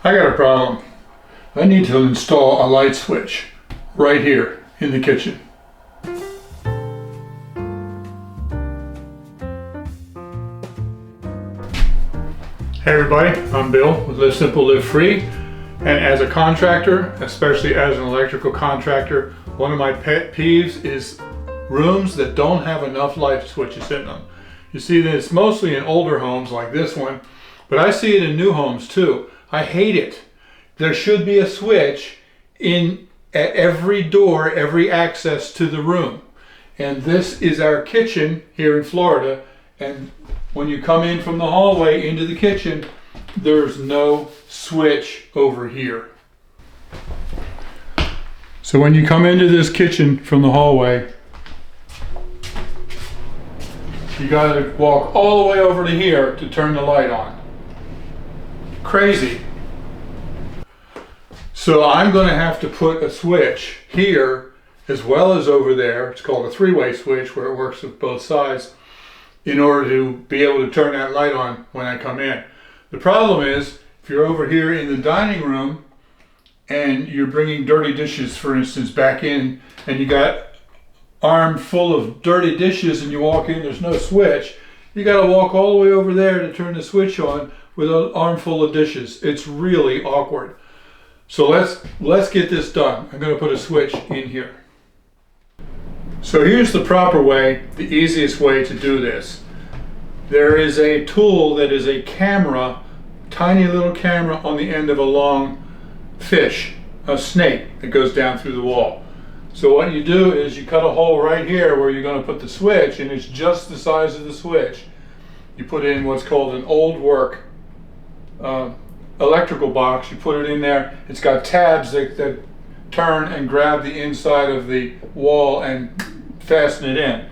I got a problem. I need to install a light switch right here in the kitchen. Hey everybody, I'm Bill with Live Simple, Live Free. And as a contractor, especially as an electrical contractor, one of my pet peeves is rooms that don't have enough light switches in them. You see that it's mostly in older homes like this one, but I see it in new homes too. I hate it. There should be a switch in at every door, every access to the room. And this is our kitchen here in Florida. And when you come in from the hallway into the kitchen, there's no switch over here. So when you come into this kitchen from the hallway, you gotta walk all the way over to here to turn the light on. Crazy. So I'm gonna have to put a switch here as well as over there. It's called a three-way switch where it works with both sides in order to be able to turn that light on when I come in. The problem is, if you're over here in the dining room and you're bringing dirty dishes, for instance, back in, and you got arm full of dirty dishes and you walk in, there's no switch, you got to walk all the way over there to turn the switch on with an armful of dishes. It's really awkward. So let's get this done. I'm going to put a switch in here. So here's the proper way, the easiest way to do this. There is a tool that is a camera, tiny little camera on the end of a long fish, a snake that goes down through the wall. So what you do is you cut a hole right here where you're going to put the switch, and it's just the size of the switch. You put in what's called an old work electrical box. You put it in there. It's got tabs that turn and grab the inside of the wall and fasten it in.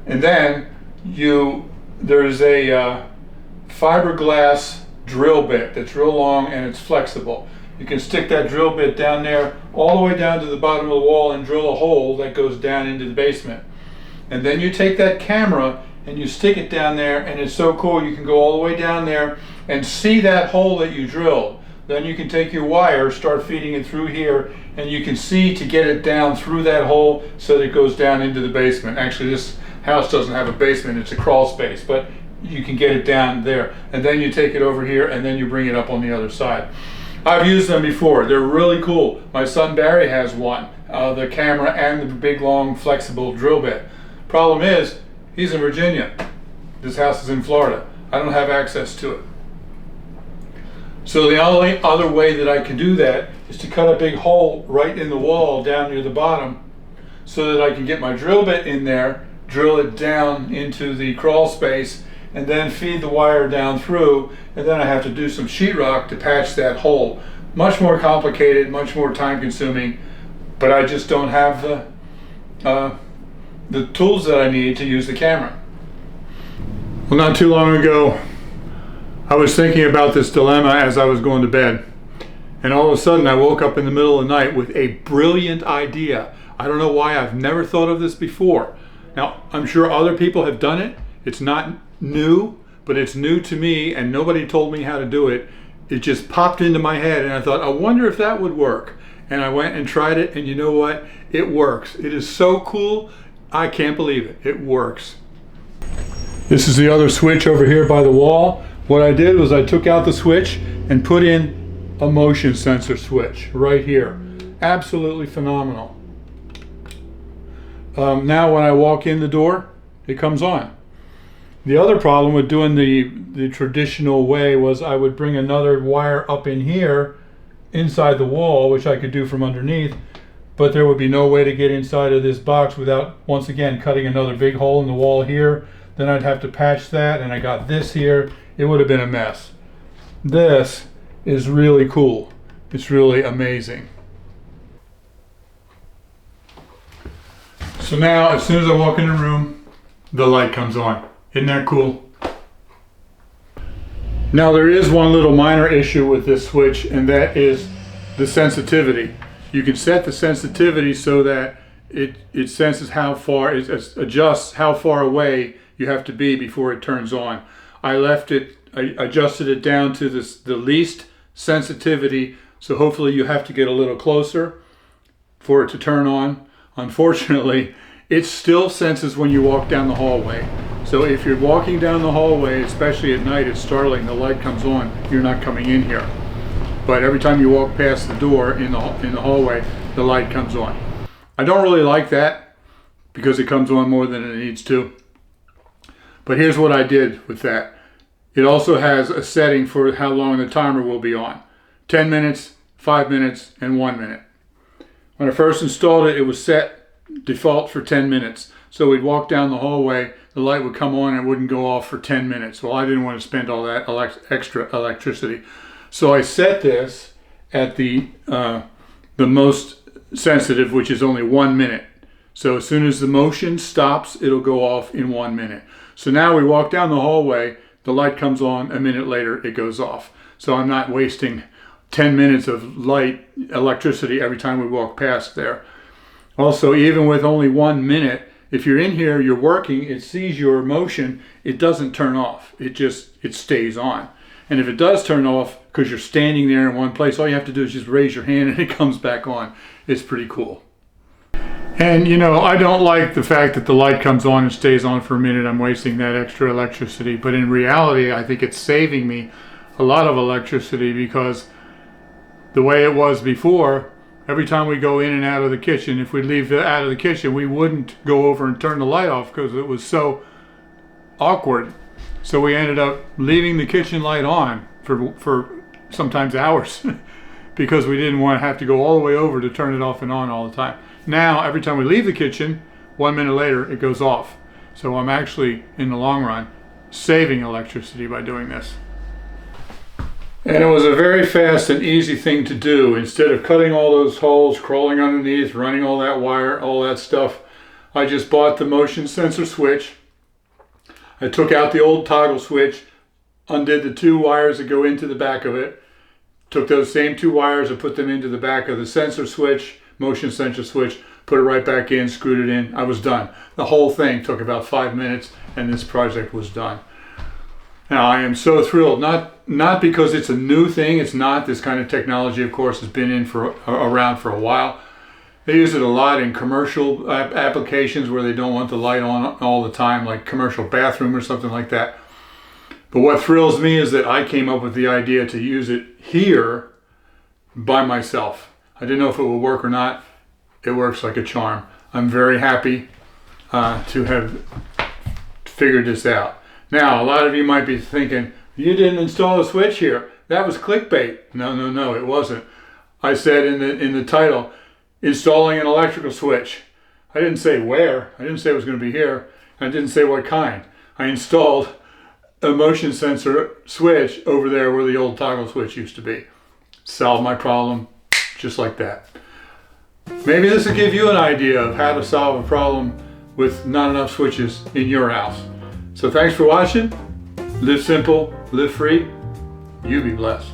And then there's a fiberglass drill bit that's real long and it's flexible. You can stick that drill bit down there all the way down to the bottom of the wall and drill a hole that goes down into the basement. And then you take that camera and you stick it down there, and it's so cool, you can go all the way down there and see that hole that you drilled. Then you can take your wire, start feeding it through here, and you can see to get it down through that hole so that it goes down into the basement. Actually, this house doesn't have a basement, it's a crawl space, but you can get it down there. And then you take it over here and then you bring it up on the other side. I've used them before. They're really cool. My son Barry has one, the camera and the big long flexible drill bit. Problem is, he's in Virginia. This house is in Florida. I don't have access to it. So the only other way that I can do that is to cut a big hole right in the wall down near the bottom so that I can get my drill bit in there, drill it down into the crawl space, and then feed the wire down through, and then I have to do some sheetrock to patch that hole. Much more complicated, much more time consuming, but I just don't have the tools that I need to use the camera. Well, not too long ago, I was thinking about this dilemma as I was going to bed. And all of a sudden I woke up in the middle of the night with a brilliant idea. I don't know why I've never thought of this before. Now, I'm sure other people have done it. It's not new, but it's new to me and nobody told me how to do it. It just popped into my head and I thought, I wonder if that would work. And I went and tried it, and you know what? It works. It is so cool. I can't believe it. It works. This is the other switch over here by the wall. What I did was I took out the switch and put in a motion sensor switch right here. Absolutely phenomenal. Now when I walk in the door, it comes on. The other problem with doing the traditional way was I would bring another wire up in here inside the wall, which I could do from underneath, but there would be no way to get inside of this box without, once again, cutting another big hole in the wall here. Then I'd have to patch that, and I got this here. It would have been a mess. This is really cool. It's really amazing. So now, as soon as I walk in the room, the light comes on. Isn't that cool? Now there is one little minor issue with this switch, and that is the sensitivity. You can set the sensitivity so that it senses how far, it adjusts how far away you have to be before it turns on. I adjusted it down to the least sensitivity, so hopefully you have to get a little closer for it to turn on. Unfortunately, it still senses when you walk down the hallway. So if you're walking down the hallway, especially at night, it's startling, the light comes on, you're not coming in here. But every time you walk past the door in the hallway, the light comes on. I don't really like that because it comes on more than it needs to. But here's what I did with that. It also has a setting for how long the timer will be on. 10 minutes, 5 minutes, and 1 minute. When I first installed it, it was set default for 10 minutes. So we'd walk down the hallway, the light would come on and it wouldn't go off for 10 minutes. Well, I didn't want to spend all that extra electricity. So I set this at the most sensitive, which is only 1 minute. So as soon as the motion stops, it'll go off in 1 minute. So now we walk down the hallway, the light comes on, a minute later it goes off. So I'm not wasting 10 minutes of light electricity every time we walk past there. Also, even with only 1 minute, if you're in here, you're working, it sees your motion, it doesn't turn off. It stays on. And if it does turn off, because you're standing there in one place, all you have to do is just raise your hand and it comes back on. It's pretty cool. And you know, I don't like the fact that the light comes on and stays on for a minute. I'm wasting that extra electricity. But in reality, I think it's saving me a lot of electricity, because the way it was before, every time we go in and out of the kitchen, if we leave out of the kitchen, we wouldn't go over and turn the light off because it was so awkward. So we ended up leaving the kitchen light on for sometimes hours because we didn't want to have to go all the way over to turn it off and on all the time. Now, every time we leave the kitchen, 1 minute later, it goes off. So I'm actually, in the long run, saving electricity by doing this. And it was a very fast and easy thing to do. Instead of cutting all those holes, crawling underneath, running all that wire, all that stuff, I just bought the motion sensor switch. I took out the old toggle switch, undid the 2 wires that go into the back of it, took those same 2 wires and put them into the back of the sensor switch, motion sensor switch, put it right back in, screwed it in, I was done. The whole thing took about 5 minutes and this project was done. Now I am so thrilled, not because it's a new thing, it's not. This kind of technology, of course, has been around for a while. They use it a lot in commercial applications where they don't want the light on all the time, like commercial bathroom or something like that. But what thrills me is that I came up with the idea to use it here by myself. I didn't know if it would work or not. It works like a charm. I'm very happy to have figured this out. Now, a lot of you might be thinking, you didn't install a switch here. That was clickbait. No, it wasn't. I said in the title, installing an electrical switch. I didn't say where. I didn't say it was going to be here. I didn't say what kind. I installed a motion sensor switch over there where the old toggle switch used to be. Solved my problem just like that. Maybe this will give you an idea of how to solve a problem with not enough switches in your house. So thanks for watching. Live simple, live free. You be blessed.